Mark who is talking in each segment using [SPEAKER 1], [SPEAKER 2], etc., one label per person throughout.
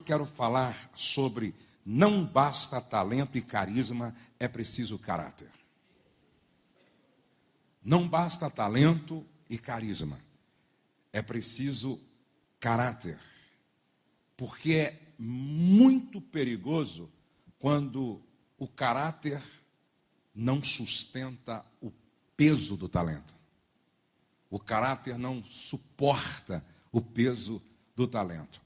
[SPEAKER 1] quero falar sobre não basta talento e carisma, é preciso caráter. Não basta talento e carisma, é preciso caráter. Porque é muito perigoso quando o caráter não sustenta o peso do talento. O caráter não suporta o peso do talento.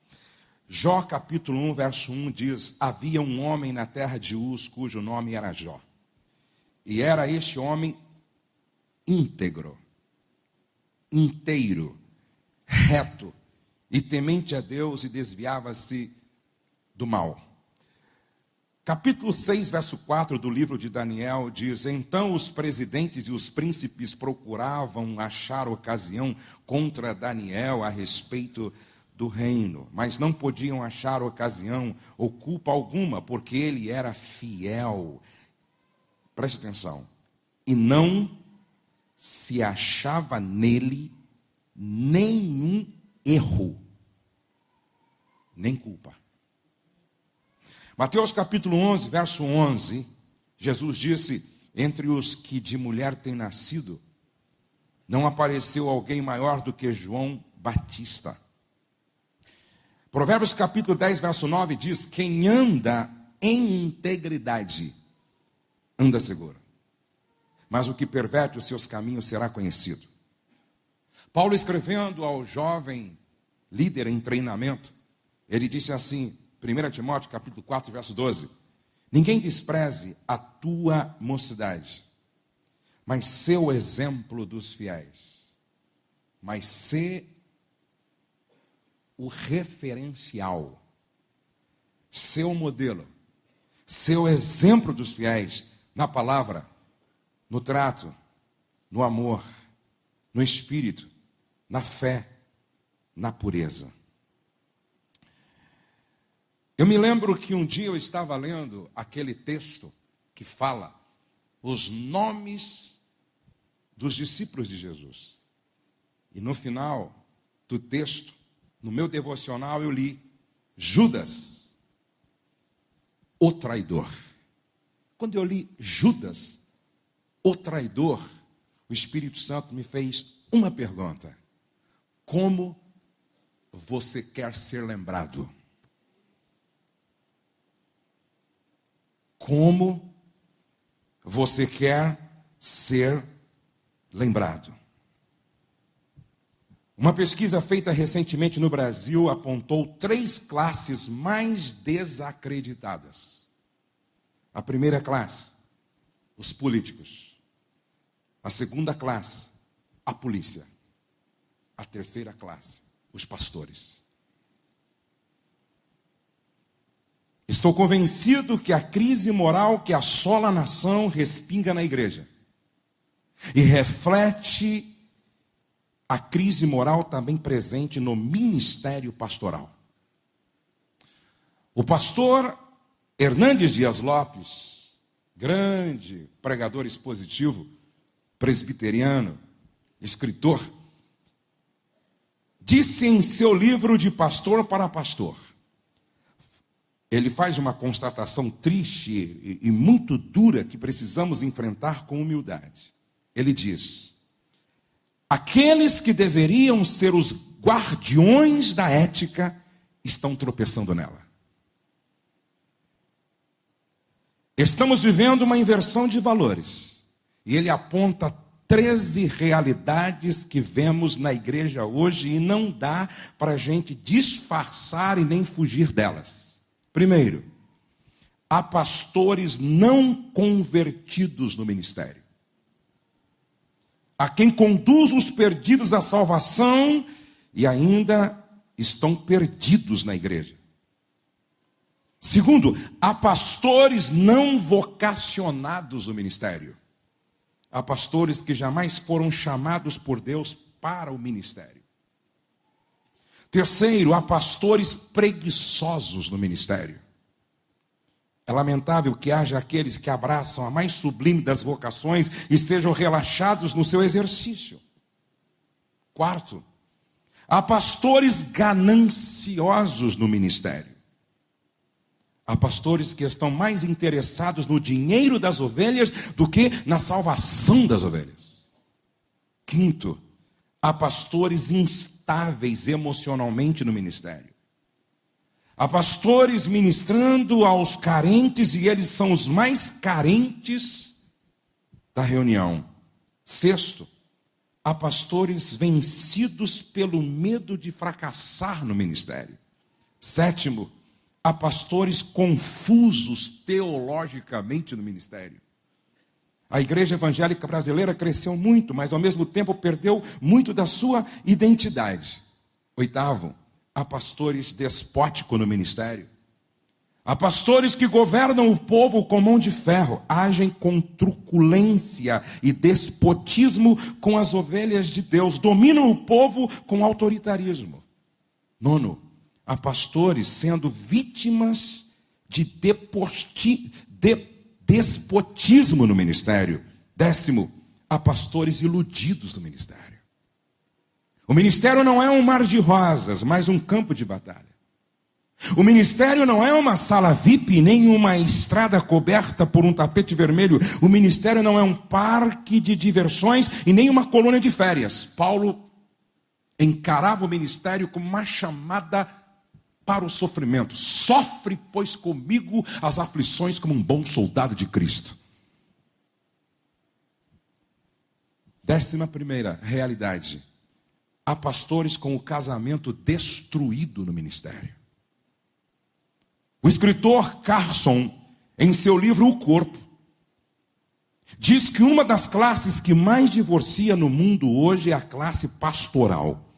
[SPEAKER 1] Jó capítulo 1, verso 1 diz: havia um homem na terra de Uz, cujo nome era Jó. E era este homem íntegro, inteiro, reto e temente a Deus, e desviava-se do mal. Capítulo 6, verso 4 do livro de Daniel diz: então os presidentes e os príncipes procuravam achar ocasião contra Daniel a respeito do reino, mas não podiam achar ocasião ou culpa alguma, porque ele era fiel. Preste atenção. E não se achava nele nenhum erro, nem culpa. Mateus capítulo 11, verso 11, Jesus disse: entre os que de mulher têm nascido, não apareceu alguém maior do que João Batista. Provérbios capítulo 10, verso 9 diz: quem anda em integridade, anda seguro. Mas o que perverte os seus caminhos será conhecido. Paulo, escrevendo ao jovem líder em treinamento, ele disse assim, 1 Timóteo capítulo 4, verso 12: ninguém despreze a tua mocidade, mas sê o exemplo dos fiéis. Mas sê o referencial, sê o modelo, sê o exemplo dos fiéis na palavra, no trato, no amor, no espírito, na fé, na pureza. Eu me lembro que um dia eu estava lendo aquele texto que fala os nomes dos discípulos de Jesus. E no final do texto, no meu devocional, eu li Judas, o traidor. Quando eu li Judas, o traidor, o Espírito Santo me fez uma pergunta: como você quer ser lembrado? Como você quer ser lembrado? Uma pesquisa feita recentemente no Brasil apontou 3 classes mais desacreditadas. A primeira classe, os políticos. A segunda classe, a polícia. A terceira classe, os pastores. Estou convencido que a crise moral que assola a nação respinga na igreja. E reflete a crise moral também presente no ministério pastoral. O pastor Hernandes Dias Lopes, grande pregador expositivo, presbiteriano, escritor, disse em seu livro De Pastor para Pastor, ele faz uma constatação triste e muito dura que precisamos enfrentar com humildade. Ele diz: aqueles que deveriam ser os guardiões da ética estão tropeçando nela. Estamos vivendo uma inversão de valores. E ele aponta 13 realidades que vemos na igreja hoje e não dá para a gente disfarçar e nem fugir delas. Primeiro, há pastores não convertidos no ministério. Há quem conduz os perdidos à salvação e ainda estão perdidos na igreja. Segundo, há pastores não vocacionados no ministério. Há pastores que jamais foram chamados por Deus para o ministério. Terceiro, há pastores preguiçosos no ministério. É lamentável que haja aqueles que abraçam a mais sublime das vocações e sejam relaxados no seu exercício. Quarto, há pastores gananciosos no ministério. Há pastores que estão mais interessados no dinheiro das ovelhas do que na salvação das ovelhas. Quinto, há pastores instáveis emocionalmente no ministério. Há pastores ministrando aos carentes e eles são os mais carentes da reunião. Sexto, há pastores vencidos pelo medo de fracassar no ministério. Sétimo, há pastores confusos teologicamente no ministério. A igreja evangélica brasileira cresceu muito, mas ao mesmo tempo perdeu muito da sua identidade. Oitavo, há pastores despóticos no ministério. Há pastores que governam o povo com mão de ferro, agem com truculência e despotismo com as ovelhas de Deus, dominam o povo com autoritarismo. Nono, há pastores sendo vítimas de despotismo no ministério. Décimo, há pastores iludidos no ministério. O ministério não é um mar de rosas, mas um campo de batalha. O ministério não é uma sala VIP, nem uma estrada coberta por um tapete vermelho. O ministério não é um parque de diversões e nem uma colônia de férias. Paulo encarava o ministério como uma chamada para o sofrimento. Sofre, pois, comigo as aflições como um bom soldado de Cristo. 11ª realidade. Há pastores com o casamento destruído no ministério. O escritor Carson, em seu livro O Corpo, diz que uma das classes que mais divorcia no mundo hoje é a classe pastoral.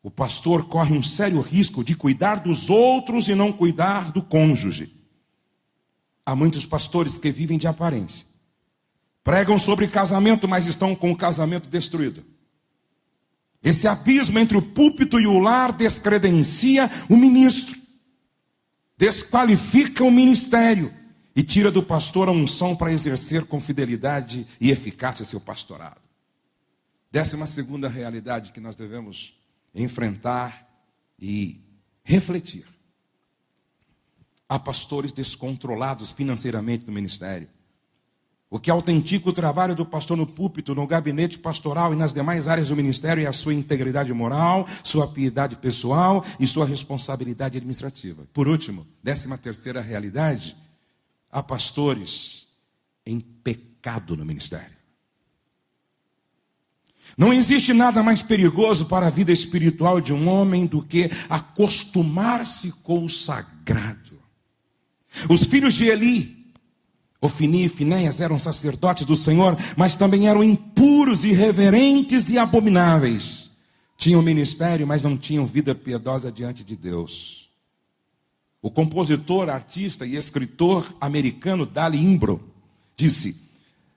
[SPEAKER 1] O pastor corre um sério risco de cuidar dos outros e não cuidar do cônjuge. Há muitos pastores que vivem de aparência. Pregam sobre casamento, mas estão com o casamento destruído. Esse abismo entre o púlpito e o lar descredencia o ministro. Desqualifica o ministério e tira do pastor a unção para exercer com fidelidade e eficácia seu pastorado. 12ª realidade que nós devemos enfrentar e refletir. Há pastores descontrolados financeiramente no ministério. O que autentica o trabalho do pastor no púlpito, no gabinete pastoral e nas demais áreas do ministério é a sua integridade moral, sua piedade pessoal e sua responsabilidade administrativa. Por último, 13ª realidade, há pastores em pecado no ministério. Não existe nada mais perigoso para a vida espiritual de um homem do que acostumar-se com o sagrado. Os filhos de Eli, Ofni e Finéias, eram sacerdotes do Senhor, mas também eram impuros, irreverentes e abomináveis. Tinham ministério, mas não tinham vida piedosa diante de Deus. O compositor, artista e escritor americano Dali Imbro disse: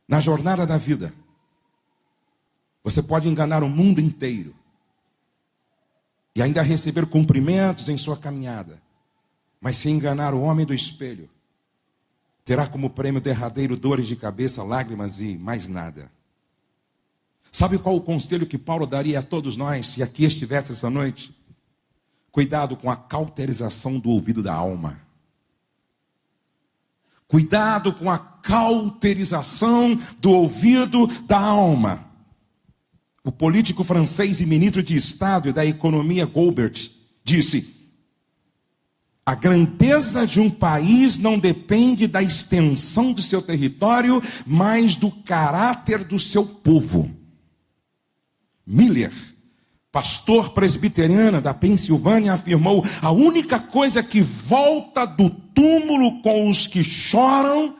[SPEAKER 1] na jornada da vida, você pode enganar o mundo inteiro e ainda receber cumprimentos em sua caminhada, mas se enganar o homem do espelho, terá como prêmio derradeiro dores de cabeça, lágrimas e mais nada. Sabe qual o conselho que Paulo daria a todos nós, se aqui estivesse essa noite? Cuidado com a cauterização do ouvido da alma. Cuidado com a cauterização do ouvido da alma. O político francês e ministro de Estado e da Economia Goubert disse: a grandeza de um país não depende da extensão do seu território, mas do caráter do seu povo. Miller, pastor presbiteriano da Pensilvânia, afirmou: a única coisa que volta do túmulo com os que choram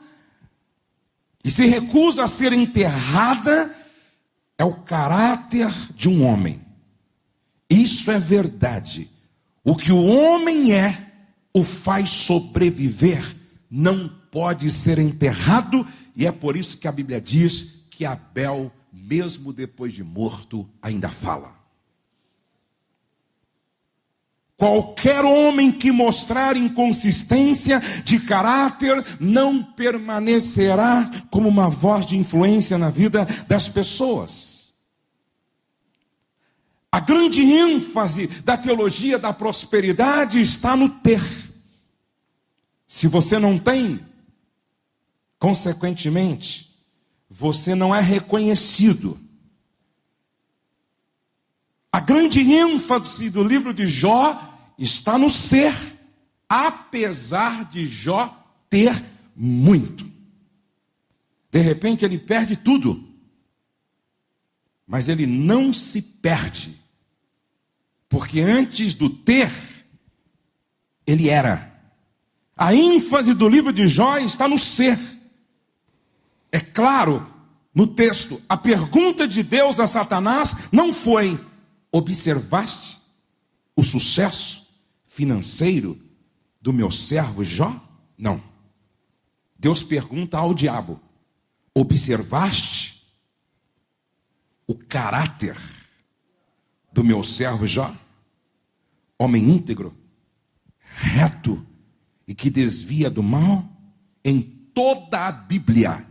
[SPEAKER 1] e se recusa a ser enterrada é o caráter de um homem. Isso é verdade. O que o homem é, o faz sobreviver, não pode ser enterrado, e é por isso que a Bíblia diz que Abel, mesmo depois de morto, ainda fala. Qualquer homem que mostrar inconsistência de caráter não permanecerá como uma voz de influência na vida das pessoas. A grande ênfase da teologia da prosperidade está no ter. Se você não tem, consequentemente, você não é reconhecido. A grande ênfase do livro de Jó está no ser, apesar de Jó ter muito. De repente ele perde tudo, mas ele não se perde, porque antes do ter, ele era. A ênfase do livro de Jó está no ser. É claro, no texto, a pergunta de Deus a Satanás não foi: observaste o sucesso financeiro do meu servo Jó? Não. Deus pergunta ao diabo: observaste o caráter do meu servo Jó? Homem íntegro, reto e que desvia do mal? Em toda a Bíblia,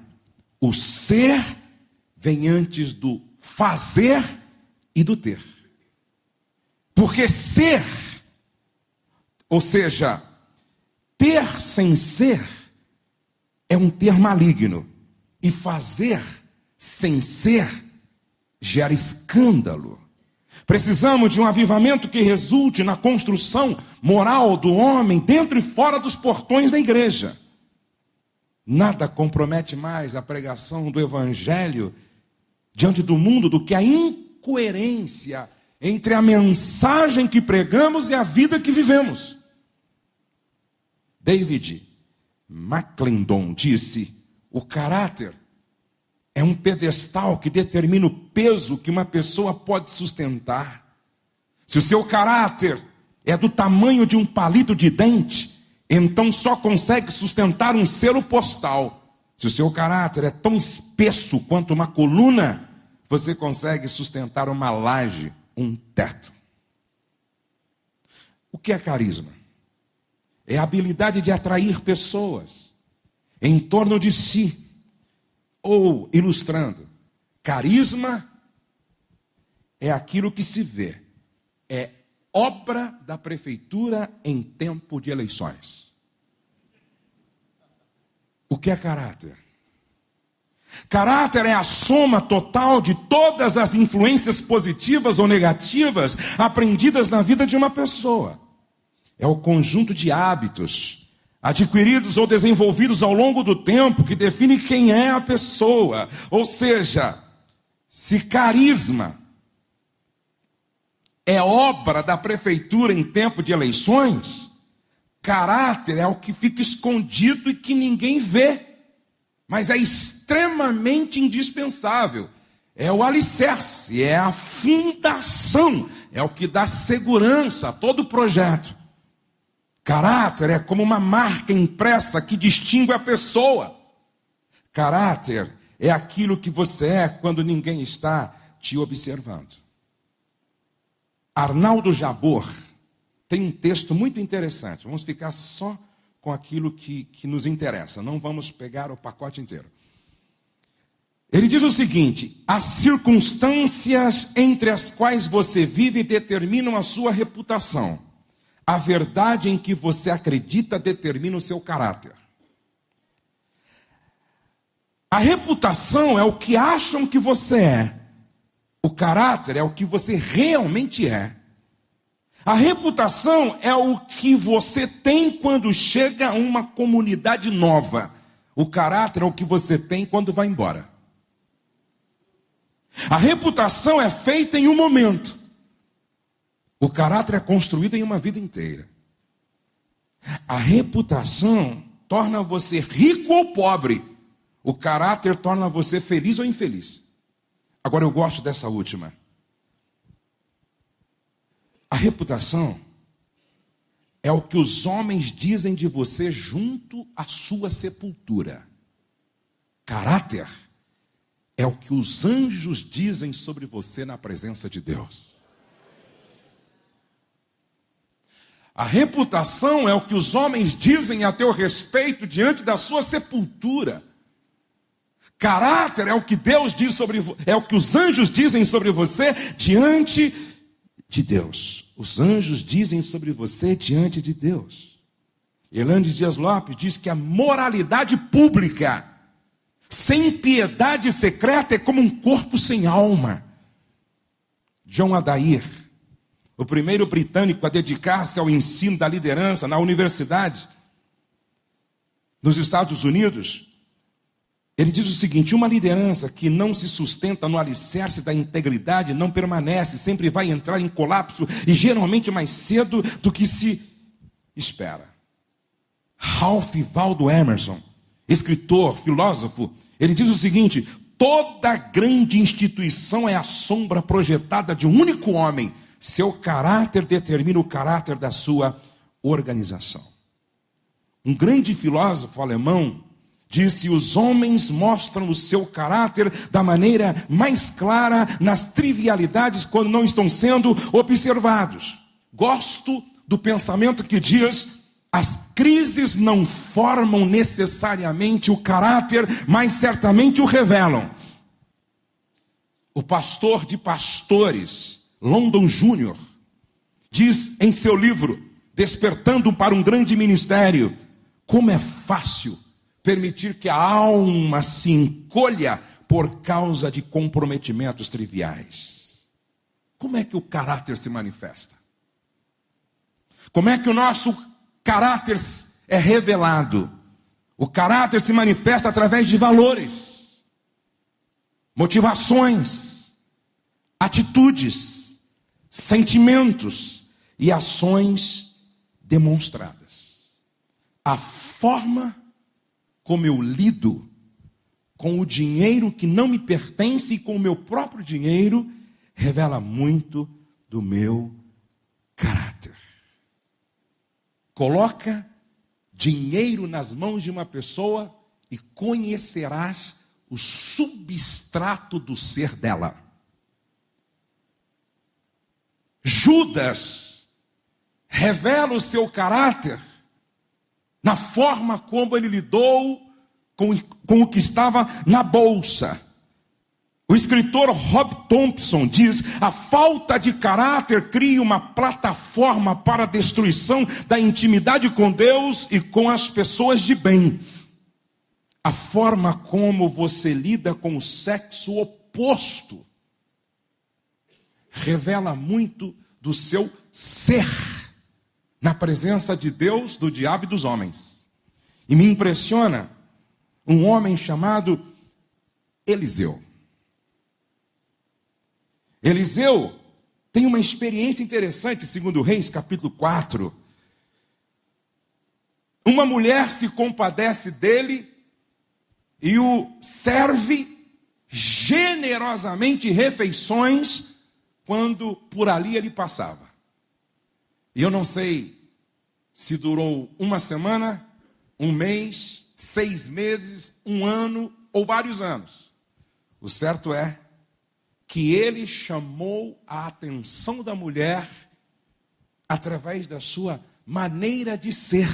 [SPEAKER 1] o ser vem antes do fazer e do ter. Porque ser, ou seja, ter sem ser, é um ter maligno. E fazer sem ser gera escândalo. Precisamos de um avivamento que resulte na construção moral do homem dentro e fora dos portões da igreja. Nada compromete mais a pregação do evangelho diante do mundo do que a incoerência entre a mensagem que pregamos e a vida que vivemos. David McClendon disse: o caráter é um pedestal que determina o peso que uma pessoa pode sustentar. Se o seu caráter é do tamanho de um palito de dente, então só consegue sustentar um selo postal. Se o seu caráter é tão espesso quanto uma coluna, você consegue sustentar uma laje, um teto. O que é carisma? É a habilidade de atrair pessoas em torno de si. Ou, ilustrando, carisma é aquilo que se vê, é obra da prefeitura em tempo de eleições. O que é caráter? Caráter é a soma total de todas as influências positivas ou negativas aprendidas na vida de uma pessoa. É o conjunto de hábitos adquiridos ou desenvolvidos ao longo do tempo que define quem é a pessoa. Ou seja, se carisma é obra da prefeitura em tempo de eleições, caráter é o que fica escondido e que ninguém vê, mas é extremamente indispensável. É o alicerce, é a fundação, é o que dá segurança a todo o projeto. Caráter é como uma marca impressa que distingue a pessoa. Caráter é aquilo que você é quando ninguém está te observando. Arnaldo Jabor tem um texto muito interessante. Vamos ficar só com aquilo que nos interessa. Não vamos pegar o pacote inteiro. Ele diz o seguinte: as circunstâncias entre as quais você vive determinam a sua reputação. A verdade em que você acredita determina o seu caráter. A reputação é o que acham que você é. O caráter é o que você realmente é. A reputação é o que você tem quando chega a uma comunidade nova. O caráter é o que você tem quando vai embora. A reputação é feita em um momento. O caráter é construído em uma vida inteira. A reputação torna você rico ou pobre. O caráter torna você feliz ou infeliz. Agora eu gosto dessa última. A reputação é o que os homens dizem de você junto à sua sepultura. Caráter é o que os anjos dizem sobre você na presença de Deus. A reputação é o que os homens dizem a teu respeito diante da sua sepultura. Caráter é o que Deus diz sobre, é o que os anjos dizem sobre você diante de Deus. Os anjos dizem sobre você diante de Deus. Hernandes Dias Lopes diz que a moralidade pública, sem piedade secreta, é como um corpo sem alma. John Adair, o primeiro britânico a dedicar-se ao ensino da liderança na universidade nos Estados Unidos, ele diz o seguinte: uma liderança que não se sustenta no alicerce da integridade não permanece, sempre vai entrar em colapso e geralmente mais cedo do que se espera. Ralph Waldo Emerson, escritor, filósofo, ele diz o seguinte: toda grande instituição é a sombra projetada de um único homem. Seu caráter determina o caráter da sua organização. Um grande filósofo alemão disse: os homens mostram o seu caráter da maneira mais clara nas trivialidades quando não estão sendo observados. Gosto do pensamento que diz: as crises não formam necessariamente o caráter, mas certamente o revelam. O pastor de pastores, London Jr., diz em seu livro, Despertando para um Grande Ministério, como é fácil permitir que a alma se encolha por causa de comprometimentos triviais. Como é que o caráter se manifesta? Como é que o nosso caráter é revelado? O caráter se manifesta através de valores, motivações, atitudes, sentimentos e ações demonstradas. A forma como eu lido com o dinheiro que não me pertence e com o meu próprio dinheiro revela muito do meu caráter. Coloca dinheiro nas mãos de uma pessoa e conhecerás o substrato do ser dela. Judas revela o seu caráter na forma como ele lidou com o que estava na bolsa. O escritor Rob Thompson diz: a falta de caráter cria uma plataforma para a destruição da intimidade com Deus e com as pessoas de bem. A forma como você lida com o sexo oposto revela muito do seu ser na presença de Deus, do diabo e dos homens. E me impressiona um homem chamado Eliseu. Eliseu tem uma experiência interessante, segundo Reis, capítulo 4. Uma mulher se compadece dele e o serve generosamente refeições quando por ali ele passava. E eu não sei se durou uma semana, um mês, 6 meses, 1 ano ou vários anos. O certo é que ele chamou a atenção da mulher através da sua maneira de ser.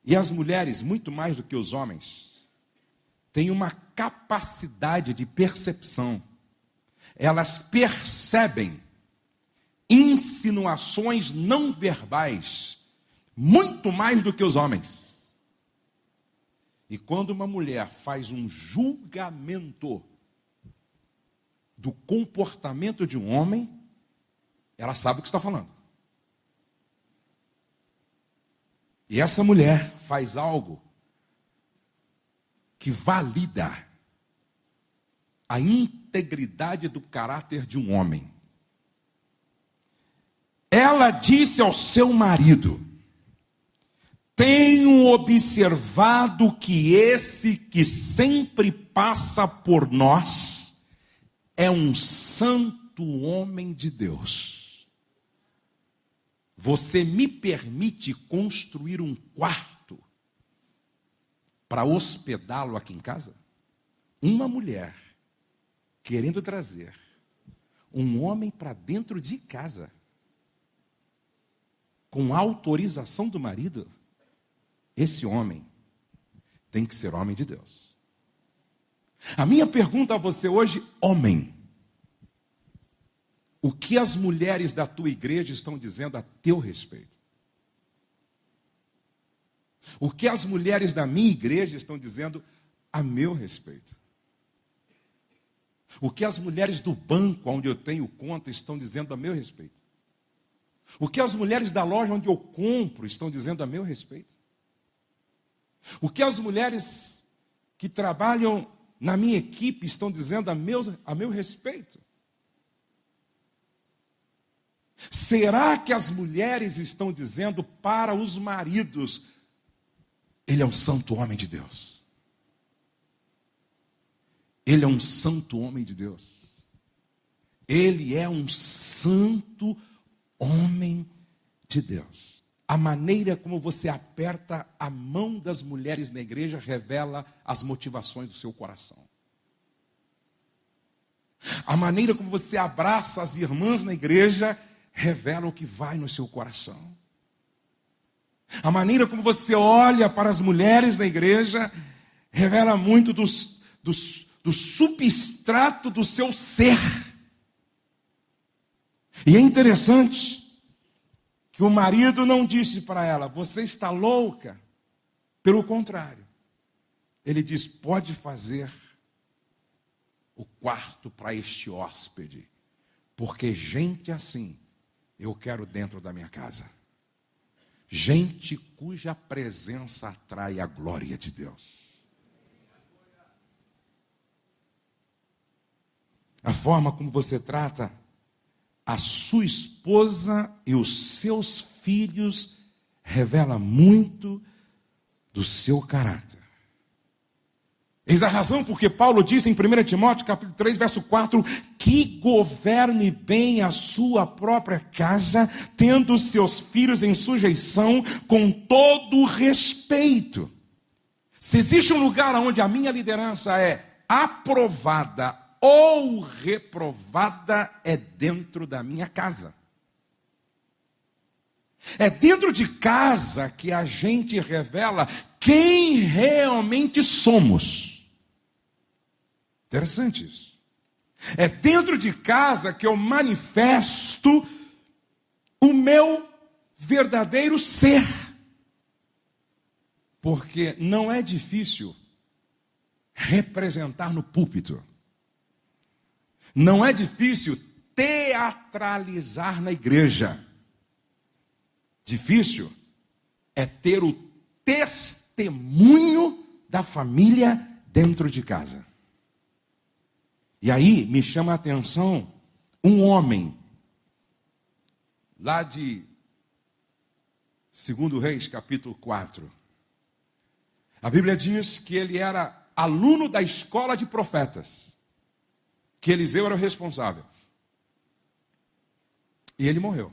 [SPEAKER 1] E as mulheres, muito mais do que os homens, têm uma capacidade de percepção. Elas percebem insinuações não verbais, muito mais do que os homens. E quando uma mulher faz um julgamento do comportamento de um homem, ela sabe o que está falando. E essa mulher faz algo que valida a integridade do caráter de um homem. Ela disse ao seu marido: tenho observado que esse que sempre passa por nós é um santo homem de Deus. Você me permite construir um quarto para hospedá-lo aqui em casa? Uma mulher querendo trazer um homem para dentro de casa, com autorização do marido, esse homem tem que ser homem de Deus. A minha pergunta a você hoje, homem: o que as mulheres da tua igreja estão dizendo a teu respeito? O que as mulheres da minha igreja estão dizendo a meu respeito? O que as mulheres do banco onde eu tenho conta estão dizendo a meu respeito? O que as mulheres da loja onde eu compro estão dizendo a meu respeito? O que as mulheres que trabalham na minha equipe estão dizendo a meu respeito? Será que as mulheres estão dizendo para os maridos: ele é um santo homem de Deus? Ele é um santo homem de Deus. Ele é um santo homem de Deus. A maneira como você aperta a mão das mulheres na igreja revela as motivações do seu coração. A maneira como você abraça as irmãs na igreja revela o que vai no seu coração. A maneira como você olha para as mulheres na igreja revela muito do substrato do seu ser. E é interessante que o marido não disse para ela: você está louca? Pelo contrário, ele diz: pode fazer o quarto para este hóspede, porque gente assim eu quero dentro da minha casa. Gente cuja presença atrai a glória de Deus. A forma como você trata a sua esposa e os seus filhos revela muito do seu caráter. Eis a razão porque Paulo diz em 1 Timóteo, capítulo 3, verso 4, que governe bem a sua própria casa, tendo seus filhos em sujeição, com todo respeito. Se existe um lugar onde a minha liderança é aprovada ou reprovada, é dentro da minha casa. É dentro de casa que a gente revela quem realmente somos. Interessante isso. É dentro de casa que eu manifesto o meu verdadeiro ser. Porque não é difícil representar no púlpito. Não é difícil teatralizar na igreja. Difícil é ter o testemunho da família dentro de casa. E aí me chama a atenção um homem, lá de 2 Reis, capítulo 4. A Bíblia diz que ele era aluno da escola de profetas, que Eliseu era o responsável. E ele morreu.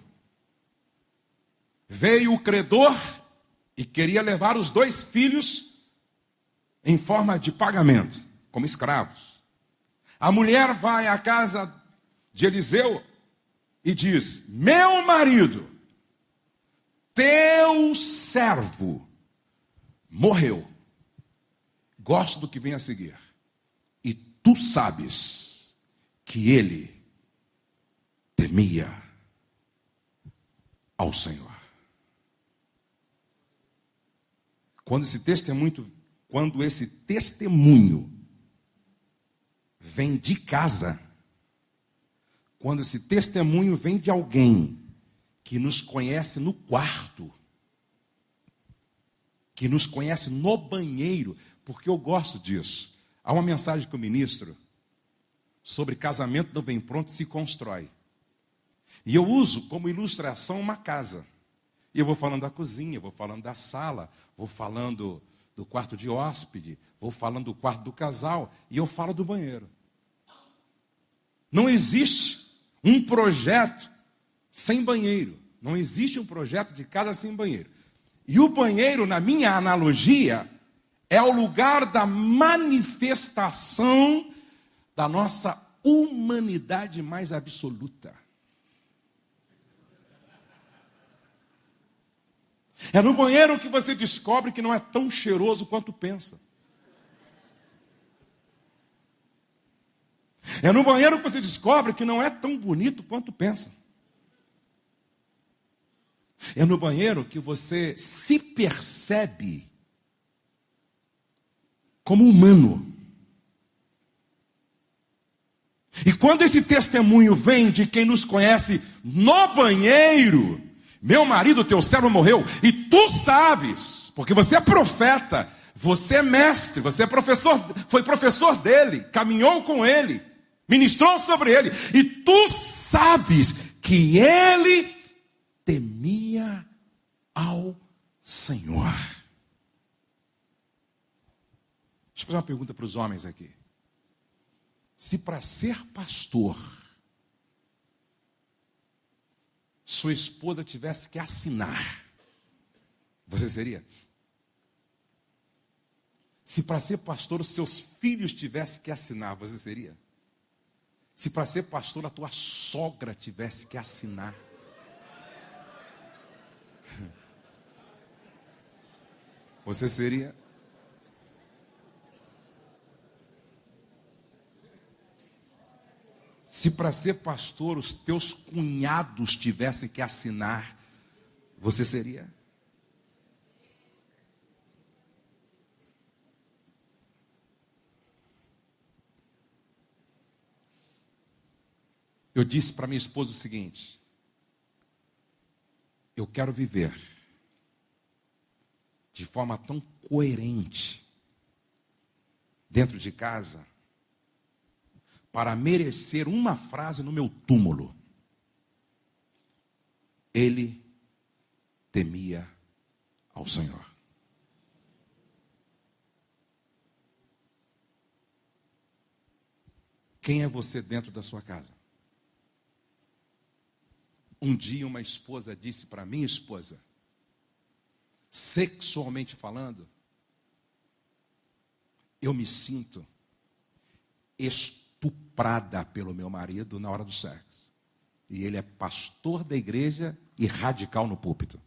[SPEAKER 1] Veio o credor e queria levar os 2 filhos em forma de pagamento, como escravos. A mulher vai à casa de Eliseu e diz: meu marido, teu servo, morreu. Gosto do que vem a seguir. E tu sabes que ele temia ao Senhor. Quando esse testemunho vem de casa, quando esse testemunho vem de alguém que nos conhece no quarto, que nos conhece no banheiro, porque eu gosto disso. Há uma mensagem que eu ministro sobre casamento não vem pronto, se constrói. E eu uso como ilustração uma casa. E eu vou falando da cozinha, vou falando da sala, vou falando do quarto de hóspede, vou falando do quarto do casal, e eu falo do banheiro. Não existe um projeto sem banheiro. Não existe um projeto de casa sem banheiro. E o banheiro, na minha analogia, é o lugar da manifestação da nossa humanidade mais absoluta. É no banheiro que você descobre que não é tão cheiroso quanto pensa. É no banheiro que você descobre que não é tão bonito quanto pensa. É no banheiro que você se percebe como humano. E quando esse testemunho vem de quem nos conhece no banheiro, meu marido, teu servo morreu, e tu sabes, porque você é profeta, você é mestre, você é professor, foi professor dele, caminhou com ele, ministrou sobre ele, e tu sabes que ele temia ao Senhor. Deixa eu fazer uma pergunta para os homens aqui. Se para ser pastor, sua esposa tivesse que assinar, você seria? Se para ser pastor, os seus filhos tivessem que assinar, você seria? Se para ser pastor, a tua sogra tivesse que assinar, você seria? Se para ser pastor os teus cunhados tivessem que assinar, você seria? Eu disse para minha esposa o seguinte: eu quero viver de forma tão coerente dentro de casa para merecer uma frase no meu túmulo: ele temia ao Senhor. Quem é você dentro da sua casa? Um dia uma esposa disse para minha esposa, sexualmente falando, eu me sinto estuprada pelo meu marido na hora do sexo. E ele é pastor da igreja e radical no púlpito.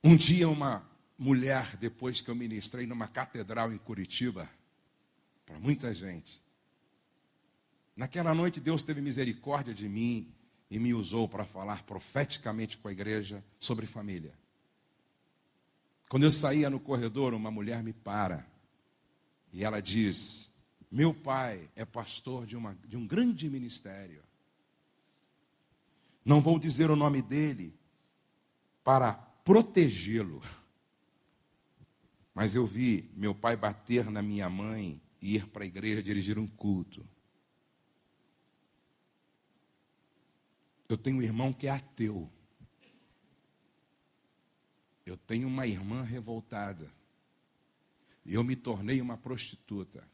[SPEAKER 1] Um dia uma mulher, depois que eu ministrei numa catedral em Curitiba, para muita gente, naquela noite Deus teve misericórdia de mim e me usou para falar profeticamente com a igreja sobre família. Quando eu saía no corredor, uma mulher me para e ela diz: meu pai é pastor de um grande ministério. Não vou dizer o nome dele para protegê-lo, mas eu vi meu pai bater na minha mãe e ir para a igreja dirigir um culto. Eu tenho um irmão que é ateu. Eu tenho uma irmã revoltada. E eu me tornei uma prostituta.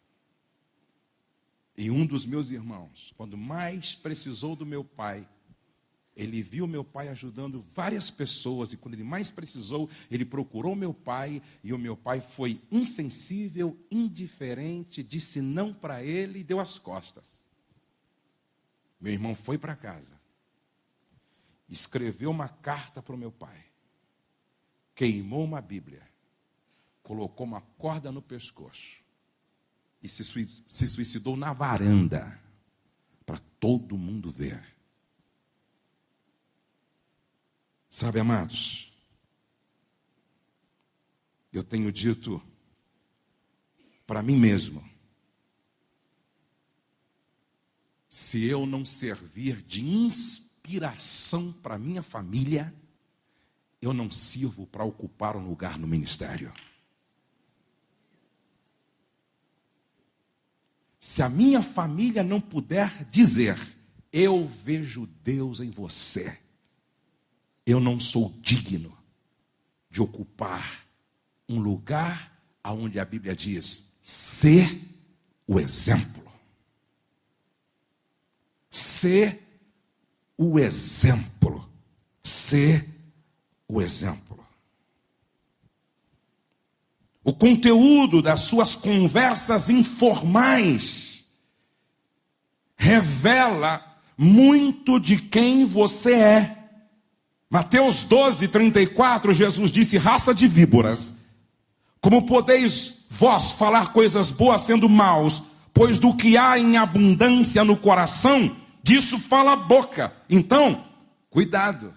[SPEAKER 1] E um dos meus irmãos, quando mais precisou do meu pai, ele viu meu pai ajudando várias pessoas. E quando ele mais precisou, ele procurou meu pai. E o meu pai foi insensível, indiferente, disse não para ele e deu as costas. Meu irmão foi para casa, escreveu uma carta para o meu pai, queimou uma Bíblia, colocou uma corda no pescoço e se suicidou na varanda, para todo mundo ver. Sabe, amados, eu tenho dito para mim mesmo, se eu não servir de inspiração para minha família, eu não sirvo para ocupar um lugar no ministério. Se a minha família não puder dizer, eu vejo Deus em você, eu não sou digno de ocupar um lugar onde a Bíblia diz, ser o exemplo. Ser o exemplo. Ser o exemplo. O conteúdo das suas conversas informais revela muito de quem você é. Mateus 12:34, Jesus disse, raça de víboras, como podeis vós falar coisas boas sendo maus, pois do que há em abundância no coração, disso fala a boca. Então, cuidado,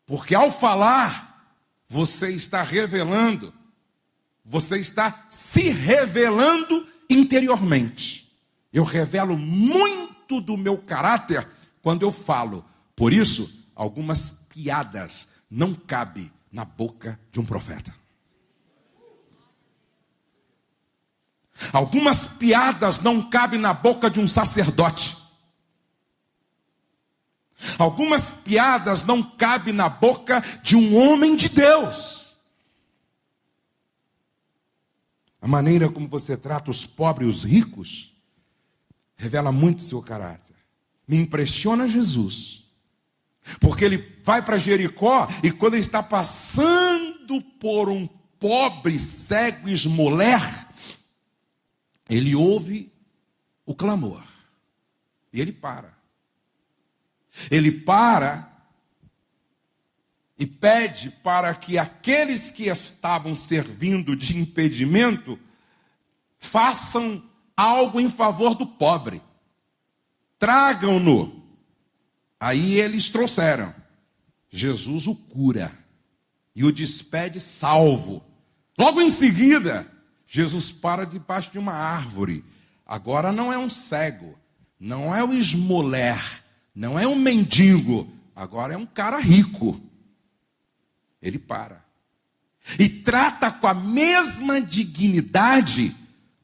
[SPEAKER 1] porque ao falar, você está revelando, você está se revelando interiormente. Eu revelo muito do meu caráter quando eu falo. Por isso, algumas piadas não cabem na boca de um profeta. Algumas piadas não cabem na boca de um sacerdote. Algumas piadas não cabem na boca de um homem de Deus. A maneira como você trata os pobres e os ricos revela muito o seu caráter. Me impressiona Jesus, porque ele vai para Jericó e quando ele está passando por um pobre cego esmoler, ele ouve o clamor e ele para. Ele para e pede para que aqueles que estavam servindo de impedimento façam algo em favor do pobre. Tragam-no. Aí eles trouxeram. Jesus o cura e o despede salvo. Logo em seguida, Jesus para debaixo de uma árvore. Agora não é um cego, não é um esmoler, não é um mendigo, agora é um cara rico. Ele para. E trata com a mesma dignidade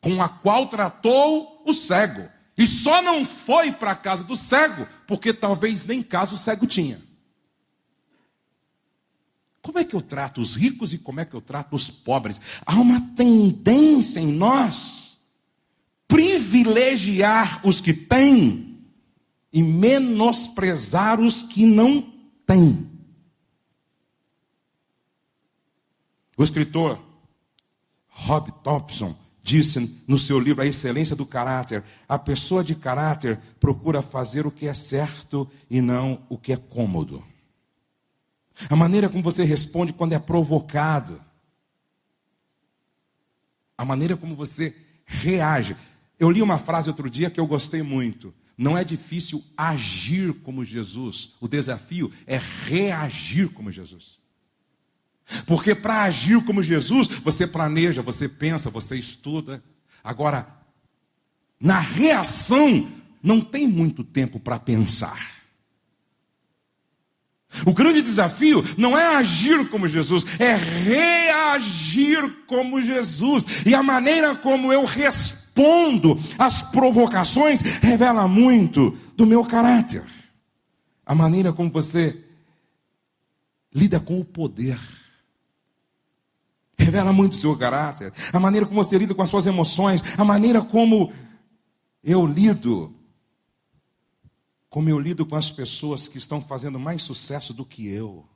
[SPEAKER 1] com a qual tratou o cego. E só não foi para a casa do cego, porque talvez nem casa o cego tinha. Como é que eu trato os ricos e como é que eu trato os pobres? Há uma tendência em nós privilegiar os que têm e menosprezar os que não têm. O escritor Rob Thompson disse no seu livro A Excelência do Caráter: a pessoa de caráter procura fazer o que é certo e não o que é cômodo. A maneira como você responde quando é provocado, a maneira como você reage. Eu li uma frase outro dia que eu gostei muito: não é difícil agir como Jesus, o desafio é reagir como Jesus. Porque para agir como Jesus, você planeja, você pensa, você estuda. Agora, na reação, não tem muito tempo para pensar. O grande desafio não é agir como Jesus, é reagir como Jesus. E a maneira como eu respondo às provocações revela muito do meu caráter. A maneira como você lida com o poder revela muito o seu caráter. A maneira como você lida com as suas emoções, a maneira como eu lido com as pessoas que estão fazendo mais sucesso do que eu.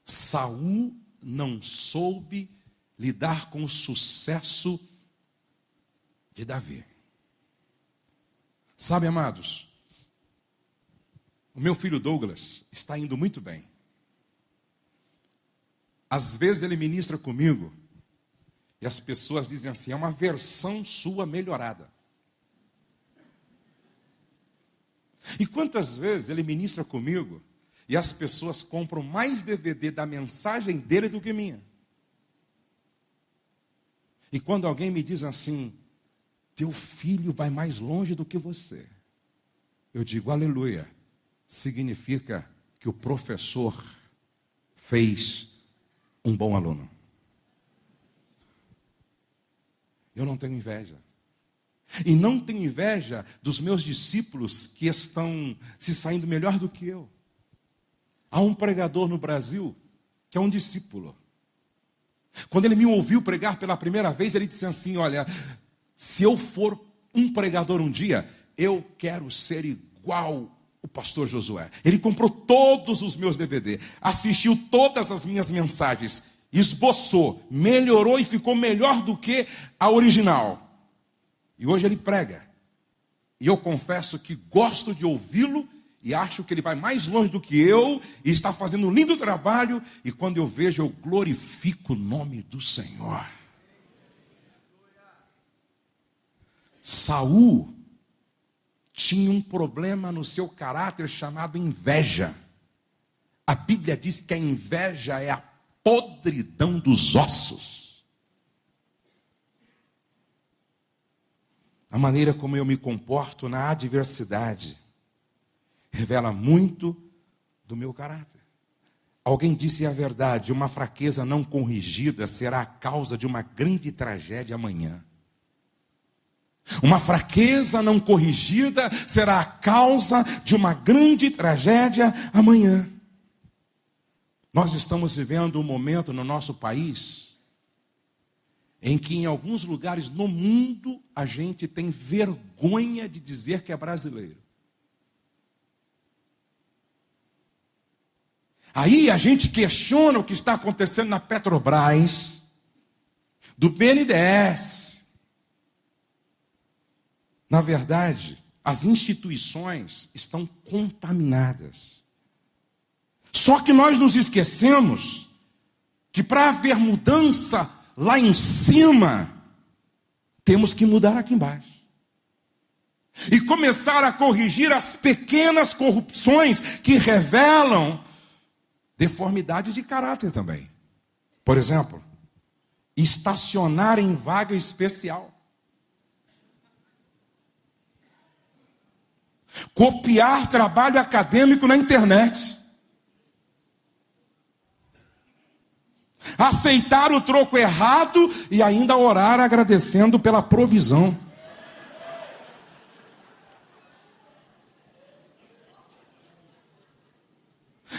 [SPEAKER 1] Saul não soube lidar com o sucesso de Davi. Sabe, amados, o meu filho Douglas está indo muito bem. Às vezes ele ministra comigo e as pessoas dizem assim: é uma versão sua melhorada. E quantas vezes ele ministra comigo e as pessoas compram mais DVD da mensagem dele do que minha. E quando alguém me diz assim: teu filho vai mais longe do que você, eu digo: aleluia, significa que o professor fez um bom aluno. Eu não tenho inveja. E não tenho inveja dos meus discípulos que estão se saindo melhor do que eu. Há um pregador no Brasil que é um discípulo. Quando ele me ouviu pregar pela primeira vez, ele disse assim: olha, se eu for um pregador um dia, eu quero ser igual o pastor Josué. Ele comprou todos os meus DVD, assistiu todas as minhas mensagens, esboçou, melhorou e ficou melhor do que a original. E hoje ele prega. E eu confesso que gosto de ouvi-lo e acho que ele vai mais longe do que eu e está fazendo um lindo trabalho. E quando eu vejo, eu glorifico o nome do Senhor. Saul tinha um problema no seu caráter chamado inveja. A Bíblia diz que a inveja é a podridão dos ossos. A maneira como eu me comporto na adversidade revela muito do meu caráter. Alguém disse a verdade: uma fraqueza não corrigida será a causa de uma grande tragédia amanhã. Uma fraqueza não corrigida será a causa de uma grande tragédia amanhã. Nós estamos vivendo um momento no nosso país em que em alguns lugares no mundo a gente tem vergonha de dizer que é brasileiro. Aí a gente questiona o que está acontecendo na Petrobras, do BNDES. Na verdade, as instituições estão contaminadas. Só que nós nos esquecemos que para haver mudança lá em cima, temos que mudar aqui embaixo. E começar a corrigir as pequenas corrupções que revelam deformidade de caráter também. Por exemplo, estacionar em vaga especial. Copiar trabalho acadêmico na internet. Aceitar o troco errado e ainda orar agradecendo pela provisão.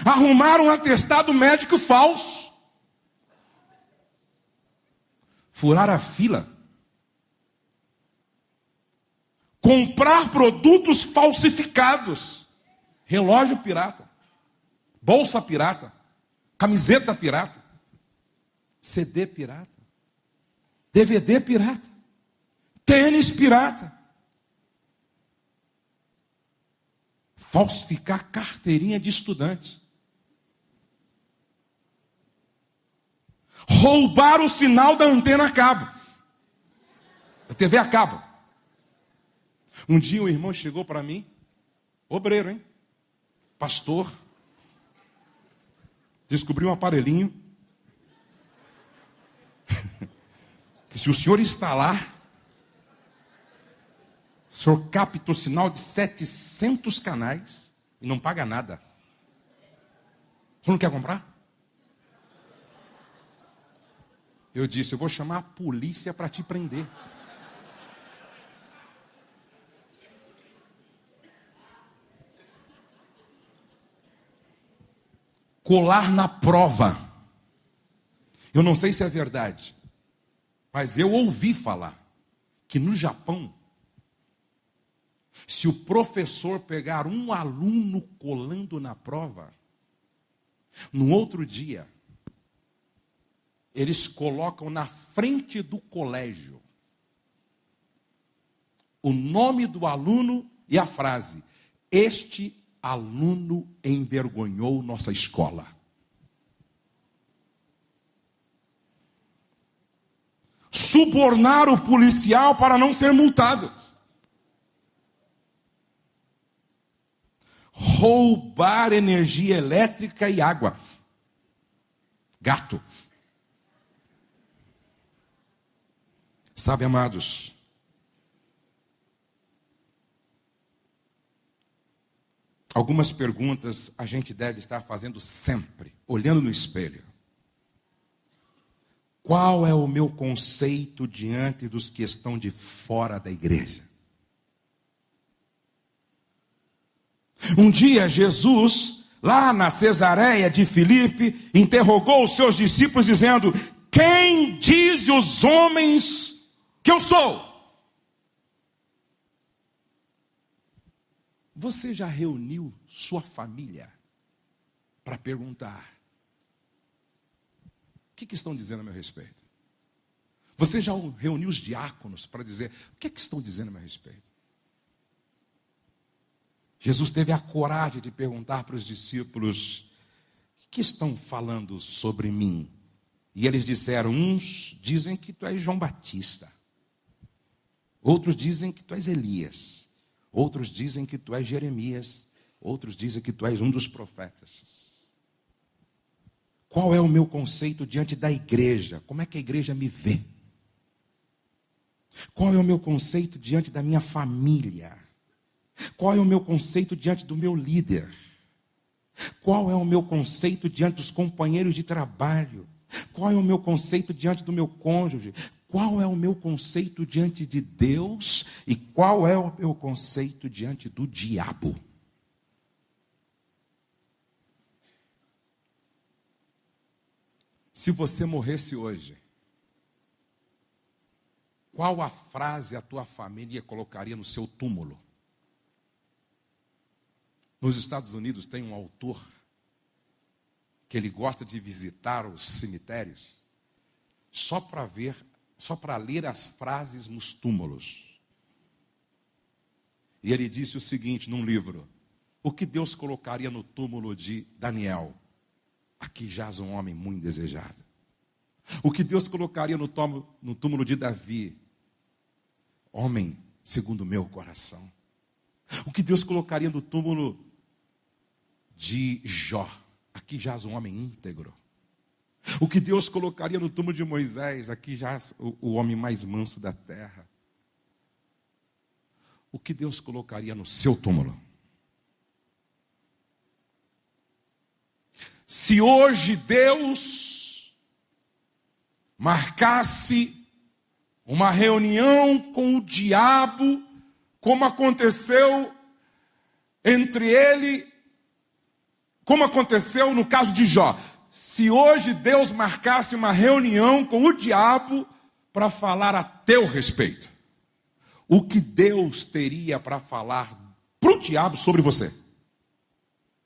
[SPEAKER 1] Arrumar um atestado médico falso. Furar a fila. Comprar produtos falsificados. Relógio pirata. Bolsa pirata. Camiseta pirata. CD pirata. DVD pirata. Tênis pirata. Falsificar carteirinha de estudante. Roubar o sinal da antena a cabo. Da TV a cabo. Um dia um irmão chegou para mim, obreiro, hein? Pastor. Descobriu um aparelhinho. Que se o senhor instalar, o senhor capta o sinal de 700 canais e não paga nada. O senhor não quer comprar? Eu disse: eu vou chamar a polícia para te prender. Colar na prova. Eu não sei se é verdade, mas eu ouvi falar que no Japão, se o professor pegar um aluno colando na prova, no outro dia, eles colocam na frente do colégio o nome do aluno e a frase: este aluno envergonhou nossa escola. Subornar o policial para não ser multado. Roubar energia elétrica e água. Gato. Sabe, amados, algumas perguntas a gente deve estar fazendo sempre, olhando no espelho. Qual é o meu conceito diante dos que estão de fora da igreja? Um dia Jesus, lá na Cesareia de Filipe, interrogou os seus discípulos dizendo: quem diz os homens que eu sou? Você já reuniu sua família para perguntar: o que estão dizendo a meu respeito? Você já reuniu os diáconos para dizer: o que estão dizendo a meu respeito? Jesus teve a coragem de perguntar para os discípulos: o que estão falando sobre mim? E eles disseram: uns dizem que tu és João Batista, outros dizem que tu és Elias, Outros dizem que tu és Jeremias. Outros dizem que tu és um dos profetas. Qual é o meu conceito diante da igreja? Como é que a igreja me vê? Qual é o meu conceito diante da minha família? Qual é o meu conceito diante do meu líder? Qual é o meu conceito diante dos companheiros de trabalho? Qual é o meu conceito diante do meu cônjuge? Qual é o meu conceito diante de Deus? E qual é o meu conceito diante do diabo? Se você morresse hoje, qual a frase a tua família colocaria no seu túmulo? Nos Estados Unidos tem um autor que ele gosta de visitar os cemitérios só para ler as frases nos túmulos. E ele disse o seguinte num livro: o que Deus colocaria no túmulo de Daniel? Aqui jaz um homem muito desejado. O que Deus colocaria no túmulo de Davi? Homem segundo o meu coração. O que Deus colocaria no túmulo de Jó? Aqui jaz um homem íntegro. O que Deus colocaria no túmulo de Moisés? Aqui jaz o homem mais manso da terra. O que Deus colocaria no seu túmulo? Se hoje Deus marcasse uma reunião com o diabo, como aconteceu entre ele, como aconteceu no caso de Jó. Se hoje Deus marcasse uma reunião com o diabo para falar a teu respeito, o que Deus teria para falar para o diabo sobre você?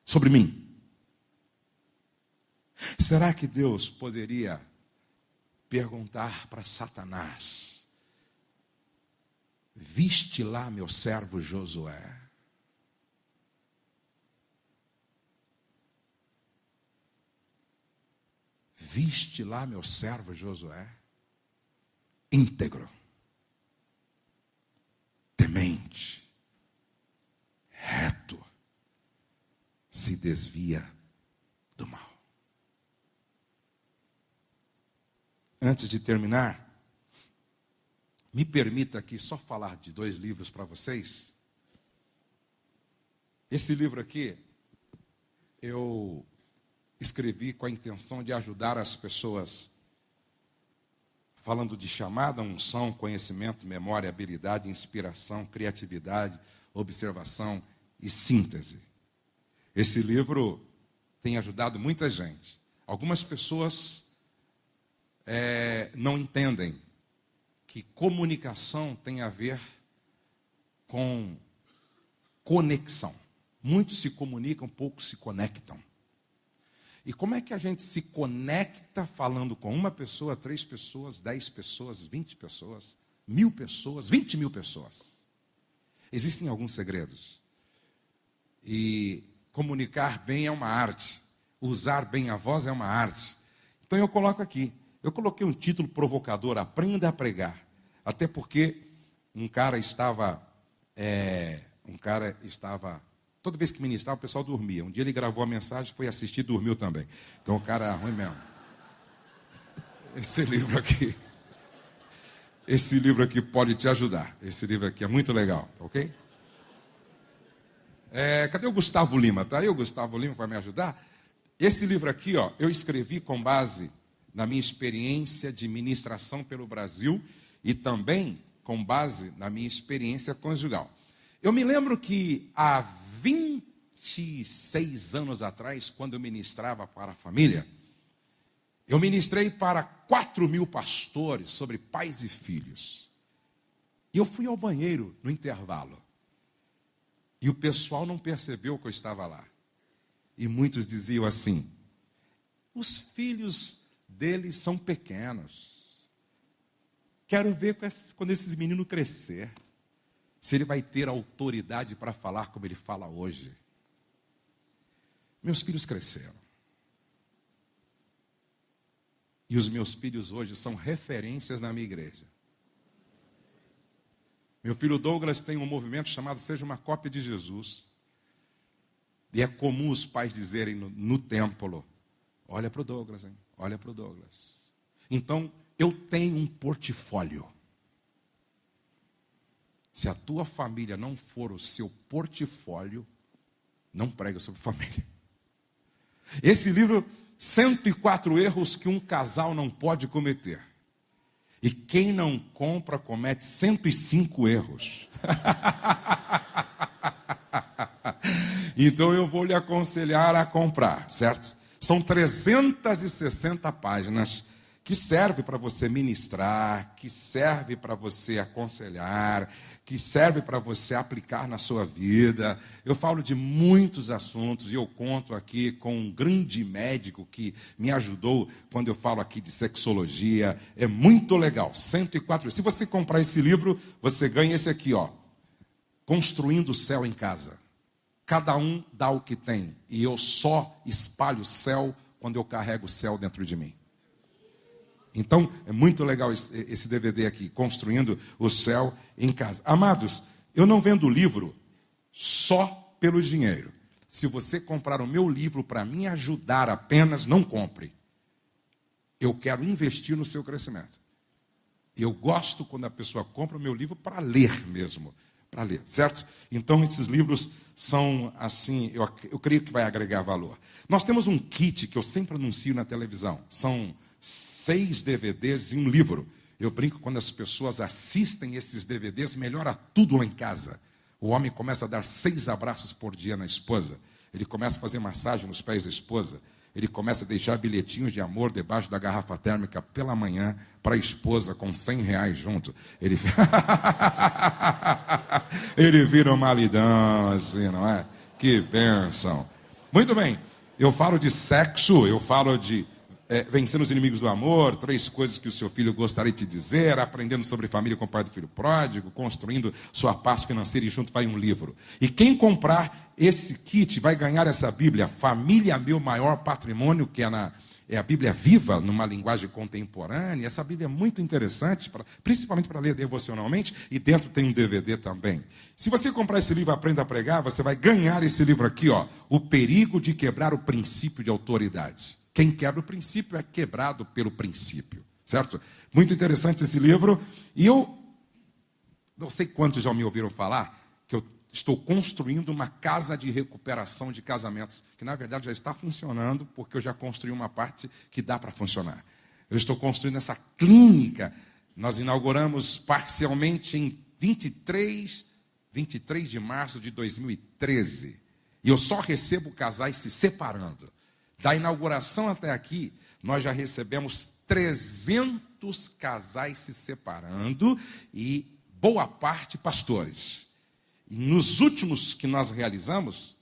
[SPEAKER 1] Sobre mim? Será que Deus poderia perguntar para Satanás: viste lá meu servo Josué? Viste lá meu servo Josué? Íntegro, temente, reto, se desvia do mal. Antes de terminar, me permita aqui só falar de 2 livros para vocês. Esse livro aqui, eu escrevi com a intenção de ajudar as pessoas, falando de chamada, unção, conhecimento, memória, habilidade, inspiração, criatividade, observação e síntese. Esse livro tem ajudado muita gente. Algumas pessoas não entendem que comunicação tem a ver com conexão. Muitos se comunicam, poucos se conectam. E como é que a gente se conecta falando com uma pessoa, 3 pessoas, 10 pessoas, 20 pessoas, 1000 pessoas, 20 mil pessoas? Existem alguns segredos. E comunicar bem é uma arte. Usar bem a voz é uma arte. Então eu coloco aqui. Eu coloquei um título provocador: Aprenda a Pregar. Até porque um cara estava, toda vez que ministrava, o pessoal dormia. Um dia ele gravou a mensagem, foi assistir e dormiu também. Então o cara é ruim mesmo. Esse livro aqui pode te ajudar. Esse livro aqui é muito legal, ok? Cadê o Gustavo Lima? Tá aí o Gustavo Lima para me ajudar? Esse livro aqui, ó, eu escrevi com base na minha experiência de ministração pelo Brasil e também com base na minha experiência conjugal. Eu me lembro que há 26 anos atrás, quando eu ministrava para a família, eu ministrei para 4.000 pastores sobre pais e filhos. E eu fui ao banheiro no intervalo. E o pessoal não percebeu que eu estava lá. E muitos diziam assim: os filhos deles são pequenos. Quero ver quando esses meninos crescer, se ele vai ter autoridade para falar como ele fala hoje. Meus filhos cresceram. E os meus filhos hoje são referências na minha igreja. Meu filho Douglas tem um movimento chamado Seja uma Cópia de Jesus. E é comum os pais dizerem no templo, olha para o Douglas, hein? Olha para o Douglas. Então, eu tenho um portfólio. Se a tua família não for o seu portfólio, não prega sobre família. Esse livro, 104 erros que um casal não pode cometer. E quem não compra comete 105 erros. Então eu vou lhe aconselhar a comprar, certo? São 360 páginas que serve para você ministrar, que serve para você aconselhar, que serve para você aplicar na sua vida. Eu falo de muitos assuntos e eu conto aqui com um grande médico que me ajudou quando eu falo aqui de sexologia. É muito legal, 104. Se você comprar esse livro, você ganha esse aqui, ó, Construindo o Céu em Casa. Cada um dá o que tem e eu só espalho o céu quando eu carrego o céu dentro de mim. Então, é muito legal esse DVD aqui, Construindo o Céu em Casa. Amados, eu não vendo livro só pelo dinheiro. Se você comprar o meu livro para me ajudar apenas, não compre. Eu quero investir no seu crescimento. Eu gosto quando a pessoa compra o meu livro para ler mesmo. Para ler, certo? Então, esses livros são assim, eu creio que vai agregar valor. Nós temos um kit que eu sempre anuncio na televisão. São 6 DVDs e um livro. Eu brinco quando as pessoas assistem esses DVDs, melhora tudo lá em casa. O homem começa a dar 6 abraços por dia na esposa. Ele começa a fazer massagem nos pés da esposa. Ele começa a deixar bilhetinhos de amor debaixo da garrafa térmica pela manhã para a esposa com R$100 junto. Ele vira uma lidão assim, não é? Que bênção. Muito bem, eu falo de sexo, eu falo de vencendo os inimigos do amor, 3 coisas que o seu filho gostaria de te dizer, aprendendo sobre família com o pai do filho pródigo, construindo sua paz financeira e junto vai um livro. E quem comprar esse kit vai ganhar essa Bíblia, Família Meu Maior Patrimônio, que é a Bíblia viva, numa linguagem contemporânea. Essa Bíblia é muito interessante, principalmente para ler devocionalmente, e dentro tem um DVD também. Se você comprar esse livro, Aprenda a Pregar, você vai ganhar esse livro aqui, ó, O Perigo de Quebrar o Princípio de Autoridade. Quem quebra o princípio é quebrado pelo princípio, certo? Muito interessante esse livro. E eu não sei quantos já me ouviram falar que eu estou construindo uma casa de recuperação de casamentos, que na verdade já está funcionando, porque eu já construí uma parte que dá para funcionar. Eu estou construindo essa clínica. Nós inauguramos parcialmente em 23 de março de 2013. E eu só recebo casais se separando. Da inauguração até aqui, nós já recebemos 300 casais se separando e boa parte pastores. E nos últimos que nós realizamos,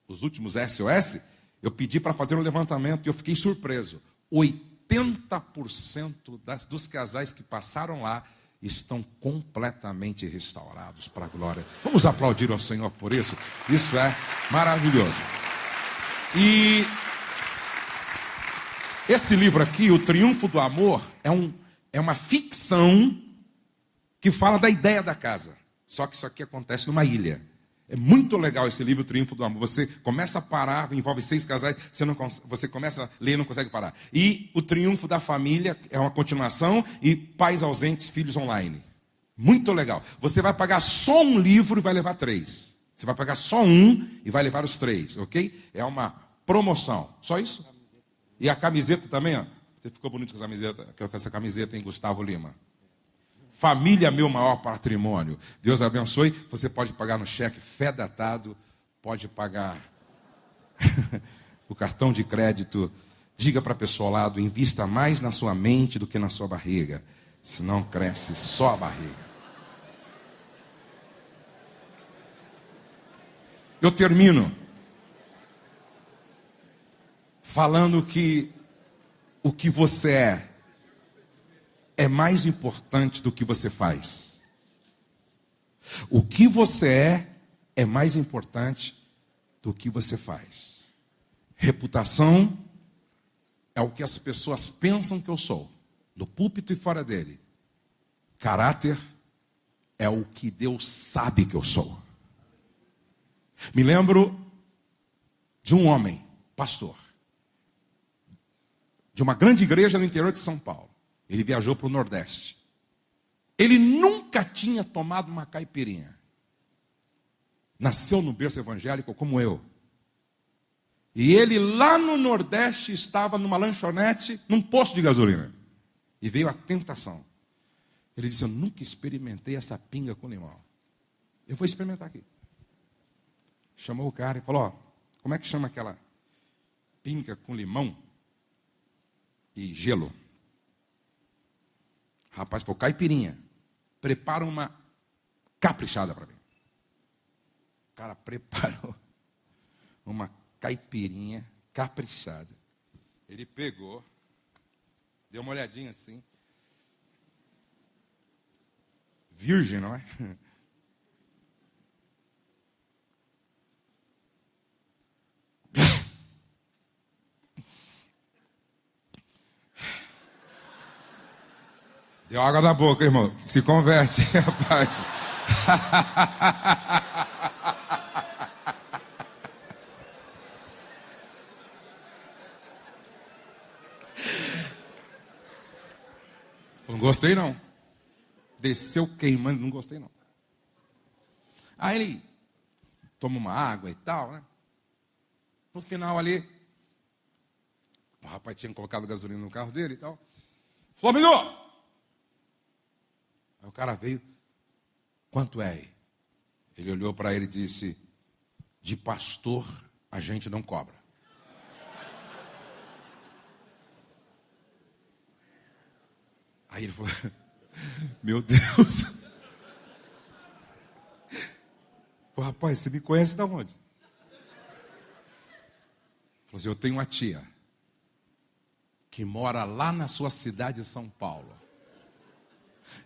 [SPEAKER 1] os últimos SOS, eu pedi para fazer um levantamento e eu fiquei surpreso. 80% dos casais que passaram lá estão completamente restaurados para a glória. Vamos aplaudir ao Senhor por isso? Isso é maravilhoso. E esse livro aqui, O Triunfo do Amor, é uma ficção que fala da ideia da casa. Só que isso aqui acontece numa ilha. É muito legal esse livro, O Triunfo do Amor. Você começa a parar, envolve 6 casais, você começa a ler e não consegue parar. E O Triunfo da Família é uma continuação, e Pais Ausentes, Filhos Online. Muito legal. Você vai pagar só um livro e vai levar 3. Você vai pagar só um e vai levar os 3, ok? É uma promoção. Só isso? E a camiseta também, ó. Você ficou bonito com essa camiseta, hein, Gustavo Lima? Família Meu Maior Patrimônio. Deus abençoe. Você pode pagar no cheque fé datado, pode pagar o cartão de crédito. Diga para a pessoa ao lado, invista mais na sua mente do que na sua barriga. Senão cresce só a barriga. Eu termino falando que o que você é mais importante do que você faz. O que você é mais importante do que você faz. Reputação é o que as pessoas pensam que eu sou, no púlpito e fora dele. Caráter é o que Deus sabe que eu sou. Me lembro de um homem, pastor, de uma grande igreja no interior de São Paulo. Ele viajou para o Nordeste. Ele nunca tinha tomado uma caipirinha. Nasceu no berço evangélico como eu. E ele lá no Nordeste estava numa lanchonete, num posto de gasolina. E veio a tentação. Ele disse: eu nunca experimentei essa pinga com limão. Eu vou experimentar aqui. Chamou o cara e falou: ó, como é que chama aquela pinga com limão e gelo? Rapaz, falou: caipirinha. Prepara uma caprichada para mim. O cara preparou uma caipirinha caprichada. Ele pegou, deu uma olhadinha assim. Virgem, não é? Deu água na boca, irmão. Se converte, rapaz. Não gostei, não. Desceu queimando, não gostei, não. Aí ele toma uma água e tal, né? No final ali, o rapaz tinha colocado gasolina no carro dele e tal. Falou: amigo! Aí o cara veio: quanto é aí? Ele olhou para ele e disse: de pastor a gente não cobra. Aí ele falou: meu Deus. Falei: rapaz, você me conhece de onde? Falou assim: eu tenho uma tia que mora lá na sua cidade de São Paulo.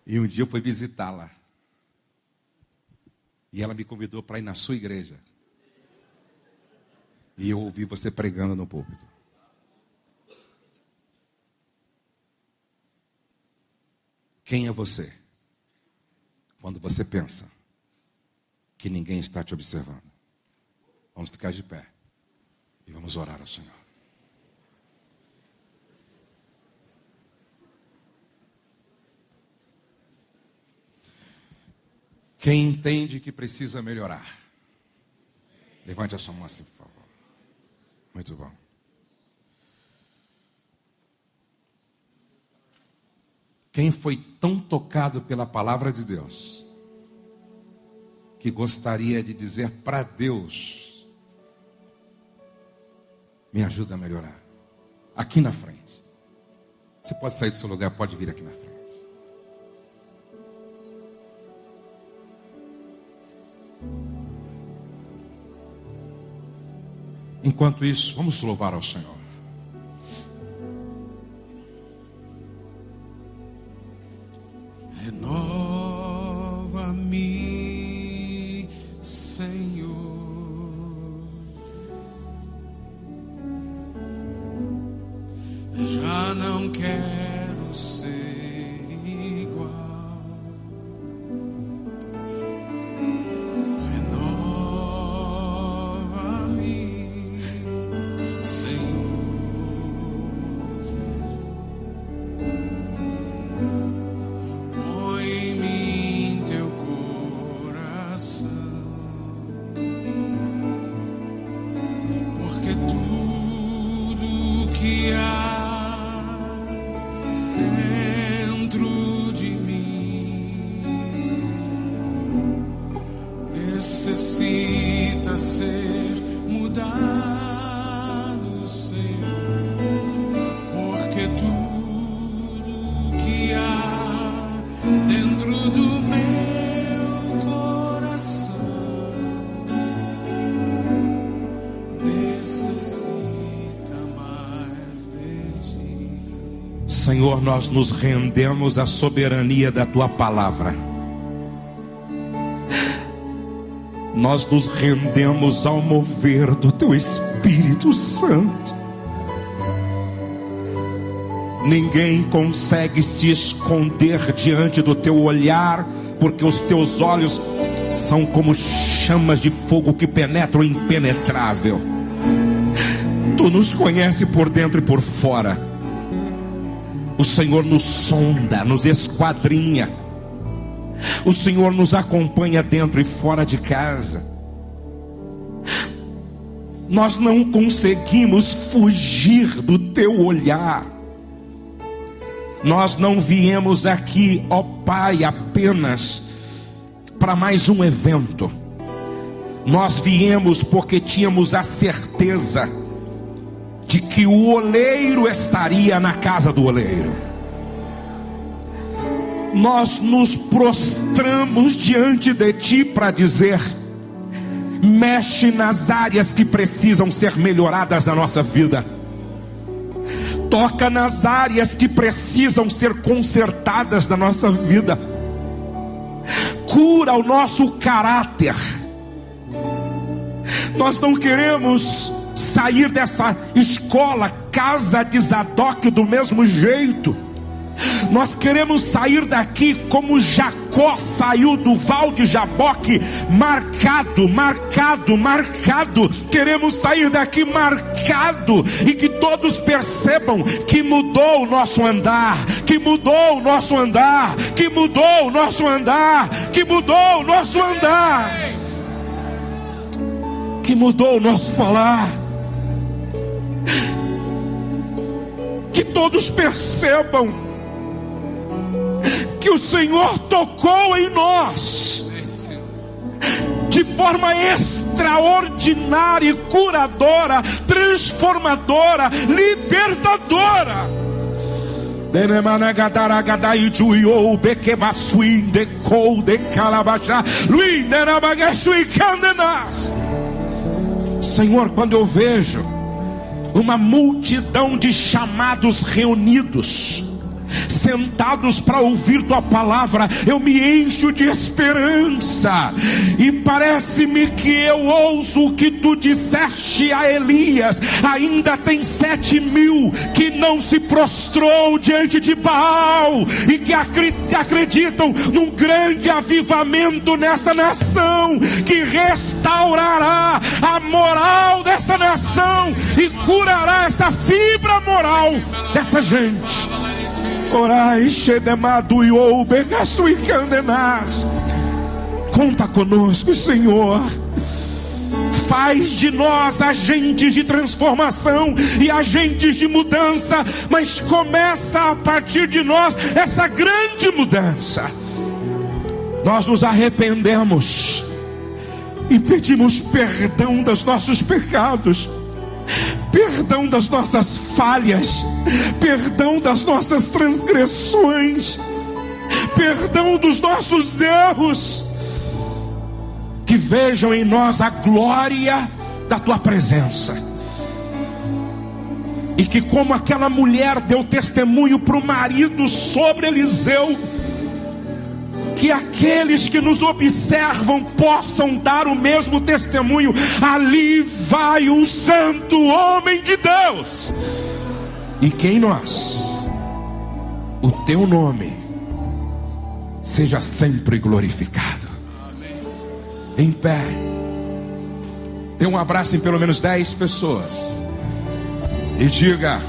[SPEAKER 1] E um dia eu fui visitá-la. E ela me convidou para ir na sua igreja. E eu ouvi você pregando no púlpito. Quem é você quando você pensa que ninguém está te observando? Vamos ficar de pé e vamos orar ao Senhor. Quem entende que precisa melhorar, levante a sua mão assim, por favor. Muito bom. Quem foi tão tocado pela palavra de Deus, que gostaria de dizer para Deus: me ajuda a melhorar. Aqui na frente. Você pode sair do seu lugar, pode vir aqui na frente. Enquanto isso, vamos louvar ao Senhor.
[SPEAKER 2] Renova-me, Senhor. Já não quero ser igual. Renova-me, Senhor. Põe em mim teu coração, porque tudo que há dentro de mim necessita ser mudado, Senhor, porque tudo que há dentro do meu coração necessita mais de ti.
[SPEAKER 1] Senhor, nós nos rendemos à soberania da Tua palavra. Nós nos rendemos ao mover do Teu Espírito Santo. Ninguém consegue se esconder diante do Teu olhar, porque os teus olhos são como chamas de fogo que penetram o impenetrável. Tu nos conhece por dentro e por fora. O Senhor nos sonda, nos esquadrinha. O Senhor nos acompanha dentro e fora de casa. Nós não conseguimos fugir do teu olhar. Nós não viemos aqui, ó Pai, apenas para mais um evento. Nós viemos porque tínhamos a certeza de que o oleiro estaria na casa do oleiro. Nós nos prostramos diante de Ti para dizer: mexe nas áreas que precisam ser melhoradas na nossa vida. Toca nas áreas que precisam ser consertadas na nossa vida. Cura o nosso caráter. Nós não queremos sair dessa escola, casa de Zadok, do mesmo jeito. Nós queremos sair daqui como Jacó saiu do val de Jaboque, marcado. Queremos sair daqui marcado, e que todos percebam que mudou o nosso andar, que mudou o nosso andar, que mudou o nosso andar, que mudou o nosso andar, que mudou o nosso falar. Que todos percebam que o Senhor tocou em nós de forma extraordinária, curadora, transformadora, libertadora. Senhor, quando eu vejo uma multidão de chamados reunidos, sentados para ouvir tua palavra, eu me encho de esperança, e parece-me que eu ouço o que tu disseste a Elias: ainda tem 7.000 que não se prostrou diante de Baal, e que acreditam num grande avivamento nessa nação, que restaurará a moral dessa nação e curará essa fibra moral dessa gente. Conta conosco, Senhor. Faz de nós agentes de transformação e agentes de mudança, mas começa a partir de nós essa grande mudança. Nós nos arrependemos e pedimos perdão dos nossos pecados, perdão das nossas falhas, perdão das nossas transgressões, perdão dos nossos erros. Que vejam em nós a glória da tua presença, e que, como aquela mulher deu testemunho para o marido sobre Eliseu, que aqueles que nos observam possam dar o mesmo testemunho. Ali vai um santo homem de Deus, e que em nós o teu nome seja sempre glorificado. Em pé, dê um abraço em pelo menos 10 pessoas e diga: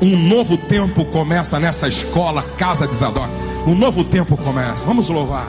[SPEAKER 1] um novo tempo começa nessa escola, casa de Zadok. Um novo tempo começa. Vamos louvar.